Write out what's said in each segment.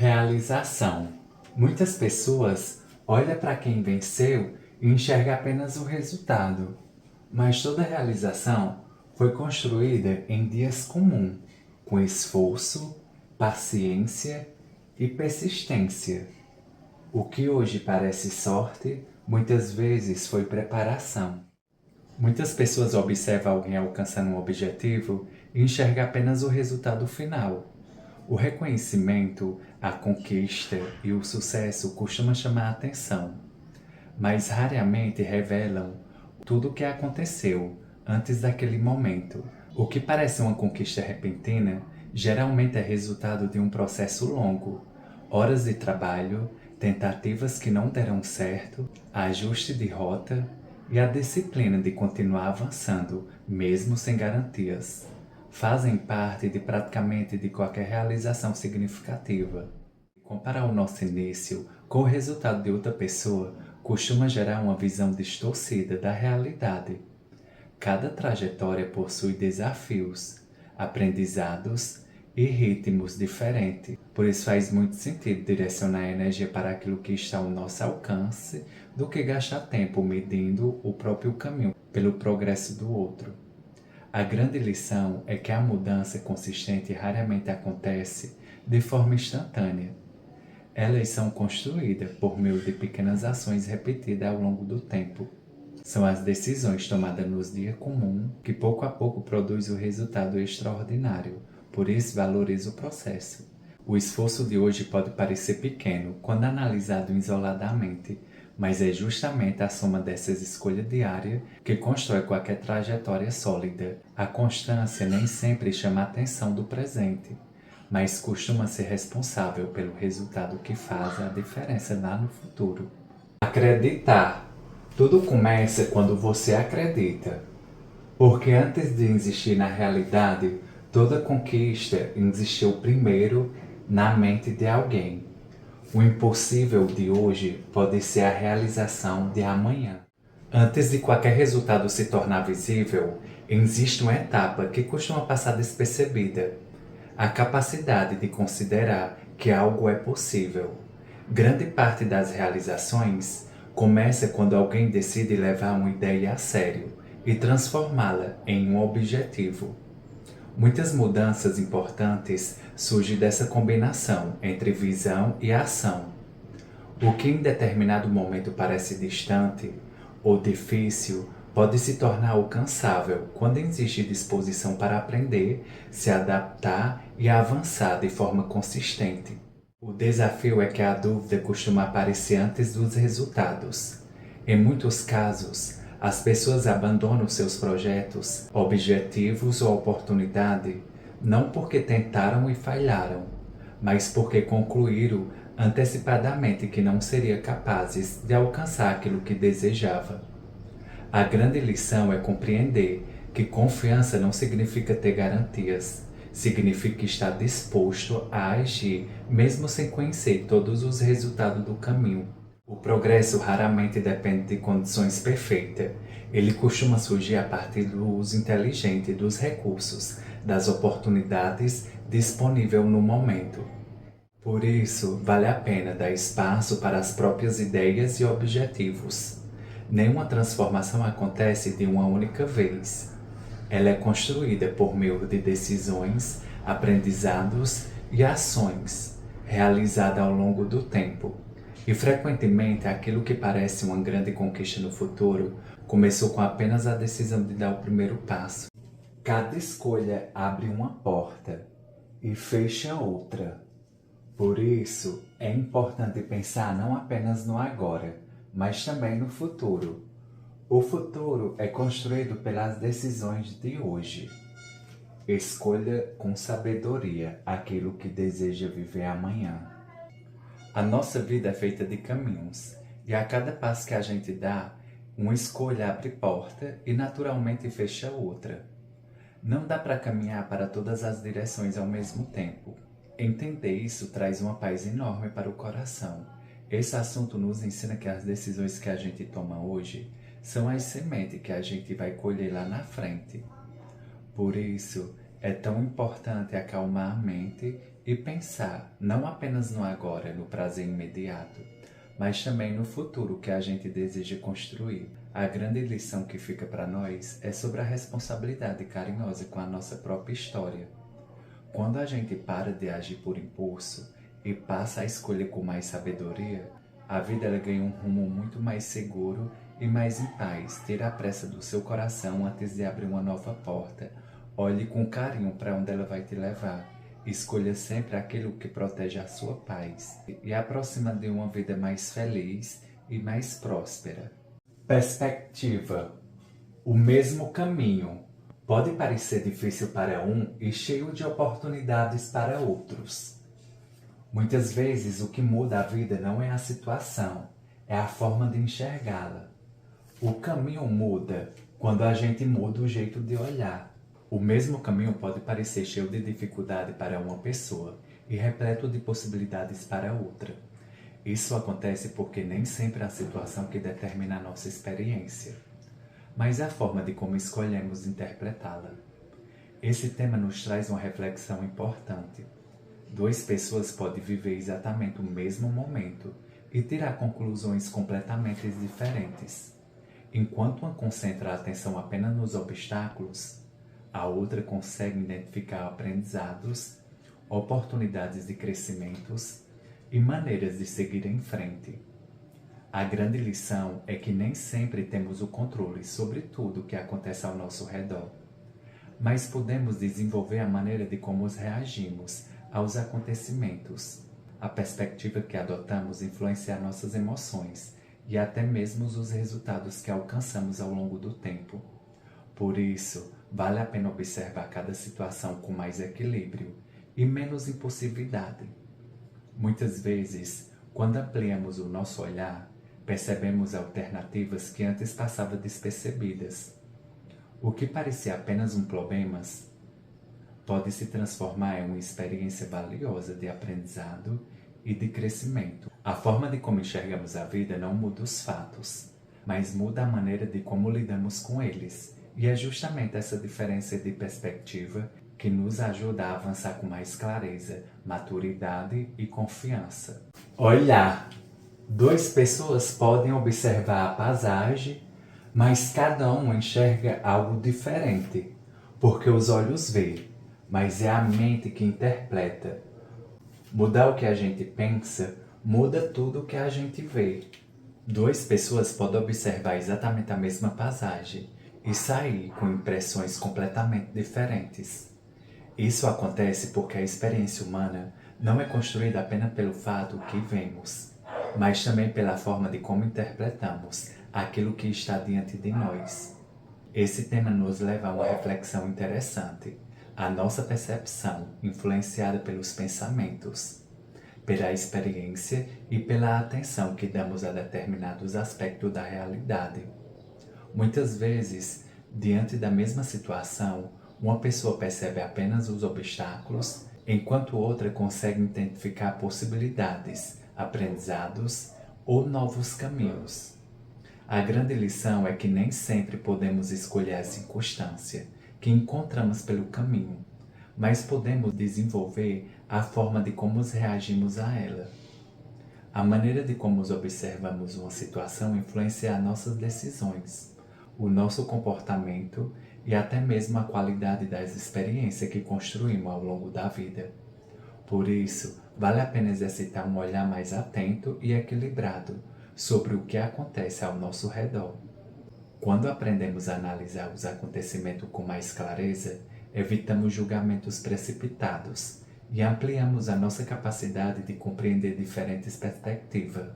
Realização. Muitas pessoas olham para quem venceu e enxergam apenas o resultado, mas toda realização foi construída em dias comuns, com esforço, paciência e persistência. O que hoje parece sorte, muitas vezes foi preparação. Muitas pessoas observam alguém alcançando um objetivo e enxergam apenas o resultado final. O reconhecimento, a conquista e o sucesso costumam chamar a atenção, mas raramente revelam tudo o que aconteceu antes daquele momento. O que parece uma conquista repentina geralmente é resultado de um processo longo, horas de trabalho, tentativas que não deram certo, ajuste de rota e a disciplina de continuar avançando, mesmo sem garantias. Fazem parte de praticamente de qualquer realização significativa. Comparar o nosso início com o resultado de outra pessoa costuma gerar uma visão distorcida da realidade. Cada trajetória possui desafios, aprendizados e ritmos diferentes. Por isso faz muito sentido direcionar a energia para aquilo que está ao nosso alcance do que gastar tempo medindo o próprio caminho pelo progresso do outro. A grande lição é que a mudança consistente raramente acontece de forma instantânea. Elas são construídas por meio de pequenas ações repetidas ao longo do tempo. São as decisões tomadas nos dias comuns que pouco a pouco produzem o resultado extraordinário. Por isso, valorize o processo. O esforço de hoje pode parecer pequeno quando analisado isoladamente, mas é justamente a soma dessas escolhas diárias que constrói qualquer trajetória sólida. A constância nem sempre chama a atenção do presente, mas costuma ser responsável pelo resultado que faz a diferença lá no futuro. Acreditar. Tudo começa quando você acredita. Porque antes de existir na realidade, toda conquista existiu primeiro na mente de alguém. O impossível de hoje pode ser a realização de amanhã. Antes de qualquer resultado se tornar visível, existe uma etapa que costuma passar despercebida: a capacidade de considerar que algo é possível. Grande parte das realizações começa quando alguém decide levar uma ideia a sério e transformá-la em um objetivo. Muitas mudanças importantes surgem dessa combinação entre visão e ação. O que em determinado momento parece distante ou difícil pode se tornar alcançável quando existe disposição para aprender, se adaptar e avançar de forma consistente. O desafio é que a dúvida costuma aparecer antes dos resultados. Em muitos casos, as pessoas abandonam seus projetos, objetivos ou oportunidade não porque tentaram e falharam, mas porque concluíram antecipadamente que não seriam capazes de alcançar aquilo que desejava. A grande lição é compreender que confiança não significa ter garantias, significa estar disposto a agir mesmo sem conhecer todos os resultados do caminho. O progresso raramente depende de condições perfeitas. Ele costuma surgir a partir do uso inteligente dos recursos, das oportunidades disponíveis no momento. Por isso, vale a pena dar espaço para as próprias ideias e objetivos. Nenhuma transformação acontece de uma única vez. Ela é construída por meio de decisões, aprendizados e ações, realizadas ao longo do tempo. E frequentemente aquilo que parece uma grande conquista no futuro começou com apenas a decisão de dar o primeiro passo. Cada escolha abre uma porta e fecha outra. Por isso, é importante pensar não apenas no agora, mas também no futuro. O futuro é construído pelas decisões de hoje. Escolha com sabedoria aquilo que deseja viver amanhã. A nossa vida é feita de caminhos, e a cada passo que a gente dá, uma escolha abre porta e naturalmente fecha outra. Não dá para caminhar para todas as direções ao mesmo tempo. Entender isso traz uma paz enorme para o coração. Esse assunto nos ensina que as decisões que a gente toma hoje são as sementes que a gente vai colher lá na frente. Por isso, é tão importante acalmar a mente e pensar não apenas no agora, no prazer imediato, mas também no futuro que a gente deseja construir. A grande lição que fica para nós é sobre a responsabilidade carinhosa com a nossa própria história. Quando a gente para de agir por impulso e passa a escolher com mais sabedoria, a vida ela ganha um rumo muito mais seguro e mais em paz. Tire a pressa do seu coração antes de abrir uma nova porta. Olhe com carinho para onde ela vai te levar. Escolha sempre aquilo que protege a sua paz e aproxima de uma vida mais feliz e mais próspera. Perspectiva. O mesmo caminho pode parecer difícil para um e cheio de oportunidades para outros. Muitas vezes o que muda a vida não é a situação, é a forma de enxergá-la. O caminho muda quando a gente muda o jeito de olhar. O mesmo caminho pode parecer cheio de dificuldade para uma pessoa e repleto de possibilidades para outra. Isso acontece porque nem sempre é a situação que determina a nossa experiência, mas é a forma de como escolhemos interpretá-la. Esse tema nos traz uma reflexão importante. Duas pessoas podem viver exatamente o mesmo momento e tirar conclusões completamente diferentes. Enquanto uma concentra a atenção apenas nos obstáculos, a outra consegue identificar aprendizados, oportunidades de crescimentos e maneiras de seguir em frente. A grande lição é que nem sempre temos o controle sobre tudo o que acontece ao nosso redor, mas podemos desenvolver a maneira de como reagimos aos acontecimentos. A perspectiva que adotamos influencia nossas emoções e até mesmo os resultados que alcançamos ao longo do tempo. Por isso, vale a pena observar cada situação com mais equilíbrio e menos impulsividade. Muitas vezes, quando ampliamos o nosso olhar, percebemos alternativas que antes passavam despercebidas. O que parecia apenas um problema pode se transformar em uma experiência valiosa de aprendizado e de crescimento. A forma de como enxergamos a vida não muda os fatos, mas muda a maneira de como lidamos com eles. E é justamente essa diferença de perspectiva que nos ajuda a avançar com mais clareza, maturidade e confiança. Olhar. Duas pessoas podem observar a paisagem, mas cada um enxerga algo diferente, porque os olhos veem, mas é a mente que interpreta. Mudar o que a gente pensa muda tudo o que a gente vê. Duas pessoas podem observar exatamente a mesma paisagem e sair com impressões completamente diferentes. Isso acontece porque a experiência humana não é construída apenas pelo fato que vemos, mas também pela forma de como interpretamos aquilo que está diante de nós. Esse tema nos leva a uma reflexão interessante. A nossa percepção, influenciada pelos pensamentos, pela experiência e pela atenção que damos a determinados aspectos da realidade. Muitas vezes, diante da mesma situação, uma pessoa percebe apenas os obstáculos, enquanto outra consegue identificar possibilidades, aprendizados ou novos caminhos. A grande lição é que nem sempre podemos escolher a circunstância que encontramos pelo caminho, mas podemos desenvolver a forma de como reagimos a ela. A maneira de como observamos uma situação influencia as nossas decisões, o nosso comportamento e até mesmo a qualidade das experiências que construímos ao longo da vida. Por isso, vale a pena exercitar um olhar mais atento e equilibrado sobre o que acontece ao nosso redor. Quando aprendemos a analisar os acontecimentos com mais clareza, evitamos julgamentos precipitados e ampliamos a nossa capacidade de compreender diferentes perspectivas.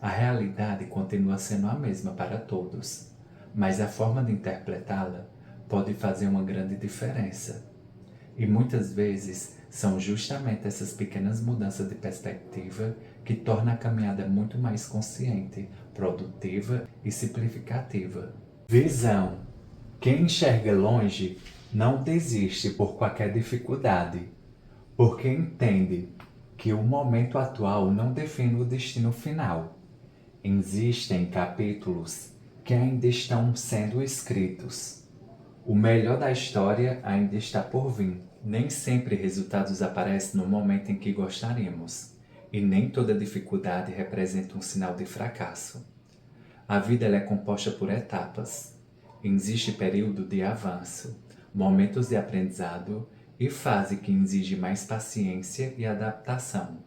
A realidade continua sendo a mesma para todos, mas a forma de interpretá-la pode fazer uma grande diferença. E muitas vezes são justamente essas pequenas mudanças de perspectiva que tornam a caminhada muito mais consciente, produtiva e simplificativa. Visão. Quem enxerga longe não desiste por qualquer dificuldade, porque entende que o momento atual não define o destino final. Existem capítulos que ainda estão sendo escritos. O melhor da história ainda está por vir. Nem sempre resultados aparecem no momento em que gostaríamos, e nem toda dificuldade representa um sinal de fracasso. A vida ela é composta por etapas. Existe período de avanço, momentos de aprendizado e fase que exige mais paciência e adaptação.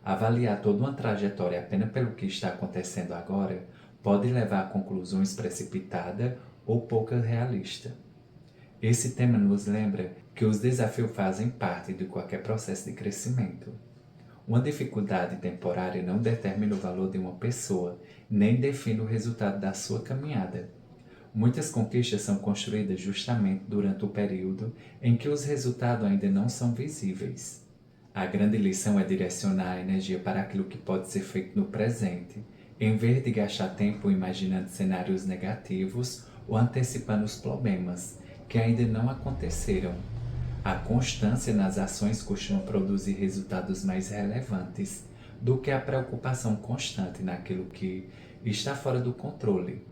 Avaliar toda uma trajetória apenas pelo que está acontecendo agora pode levar a conclusões precipitadas ou pouco realistas. Esse tema nos lembra que os desafios fazem parte de qualquer processo de crescimento. Uma dificuldade temporária não determina o valor de uma pessoa, nem define o resultado da sua caminhada. Muitas conquistas são construídas justamente durante o período em que os resultados ainda não são visíveis. A grande lição é direcionar a energia para aquilo que pode ser feito no presente, em vez de gastar tempo imaginando cenários negativos ou antecipando os problemas que ainda não aconteceram. A constância nas ações costuma produzir resultados mais relevantes do que a preocupação constante naquilo que está fora do controle.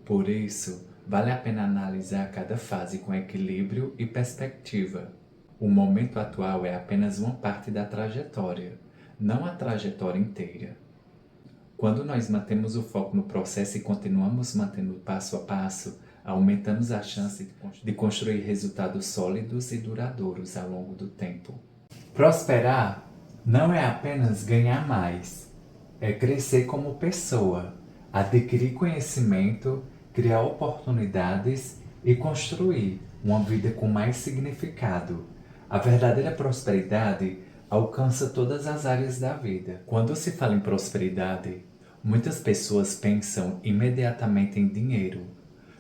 Por isso, vale a pena analisar cada fase com equilíbrio e perspectiva. O momento atual é apenas uma parte da trajetória, não a trajetória inteira. Quando nós mantemos o foco no processo e continuamos mantendo passo a passo, aumentamos a chance de construir resultados sólidos e duradouros ao longo do tempo. Prosperar não é apenas ganhar mais, é crescer como pessoa, adquirir conhecimento, criar oportunidades e construir uma vida com mais significado. A verdadeira prosperidade alcança todas as áreas da vida. Quando se fala em prosperidade, muitas pessoas pensam imediatamente em dinheiro,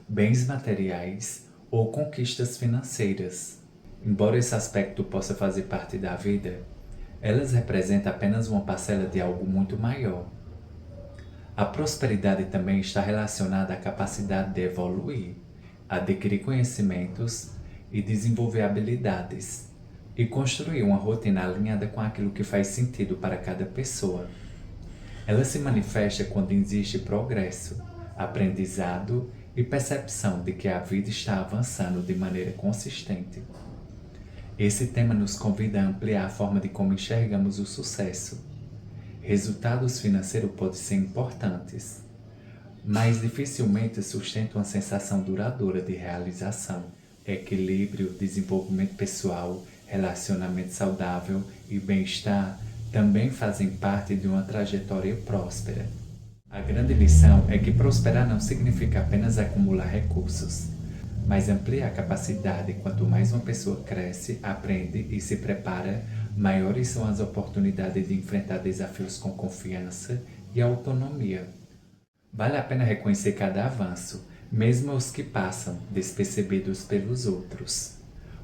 bens materiais ou conquistas financeiras. Embora esse aspecto possa fazer parte da vida, elas representam apenas uma parcela de algo muito maior. A prosperidade também está relacionada à capacidade de evoluir, adquirir conhecimentos e desenvolver habilidades, e construir uma rotina alinhada com aquilo que faz sentido para cada pessoa. Ela se manifesta quando existe progresso, aprendizado e percepção de que a vida está avançando de maneira consistente. Esse tema nos convida a ampliar a forma de como enxergamos o sucesso. Resultados financeiros podem ser importantes, mas dificilmente sustentam uma sensação duradoura de realização. Equilíbrio, desenvolvimento pessoal, relacionamento saudável e bem-estar também fazem parte de uma trajetória próspera. A grande lição é que prosperar não significa apenas acumular recursos, mas amplia a capacidade. Quanto mais uma pessoa cresce, aprende e se prepara, maiores são as oportunidades de enfrentar desafios com confiança e autonomia. Vale a pena reconhecer cada avanço, mesmo os que passam despercebidos pelos outros.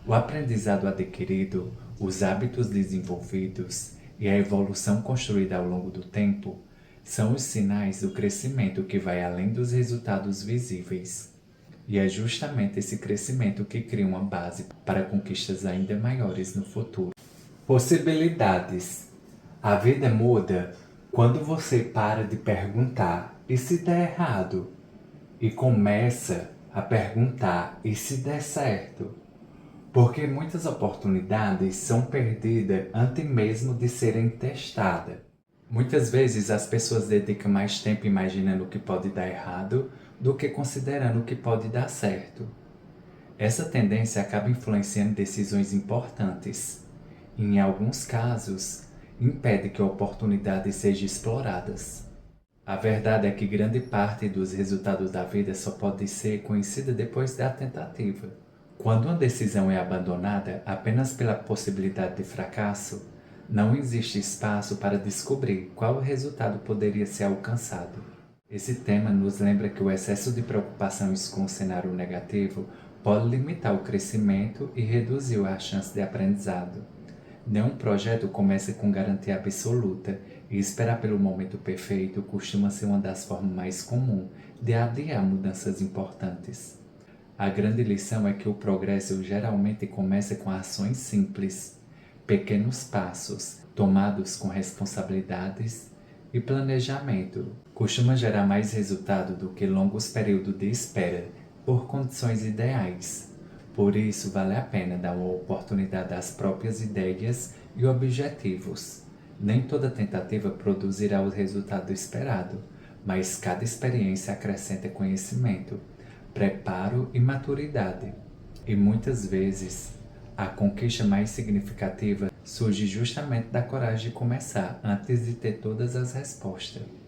O aprendizado adquirido, os hábitos desenvolvidos e a evolução construída ao longo do tempo são os sinais do crescimento que vai além dos resultados visíveis. E é justamente esse crescimento que cria uma base para conquistas ainda maiores no futuro. Possibilidades. A vida muda quando você para de perguntar e se der errado e começa a perguntar e se der certo. Porque muitas oportunidades são perdidas antes mesmo de serem testadas. Muitas vezes as pessoas dedicam mais tempo imaginando o que pode dar errado do que considerando o que pode dar certo. Essa tendência acaba influenciando decisões importantes e, em alguns casos, impede que oportunidades sejam exploradas. A verdade é que grande parte dos resultados da vida só pode ser conhecida depois da tentativa. Quando uma decisão é abandonada apenas pela possibilidade de fracasso, não existe espaço para descobrir qual resultado poderia ser alcançado. Esse tema nos lembra que o excesso de preocupações com o cenário negativo pode limitar o crescimento e reduzir a chance de aprendizado. Nenhum projeto começa com garantia absoluta, e esperar pelo momento perfeito costuma ser uma das formas mais comuns de adiar mudanças importantes. A grande lição é que o progresso geralmente começa com ações simples, pequenos passos, tomados com responsabilidades e planejamento. Costuma gerar mais resultado do que longos períodos de espera por condições ideais. Por isso, vale a pena dar uma oportunidade às próprias ideias e objetivos. Nem toda tentativa produzirá o resultado esperado, mas cada experiência acrescenta conhecimento, preparo e maturidade. E muitas vezes, a conquista mais significativa surge justamente da coragem de começar antes de ter todas as respostas.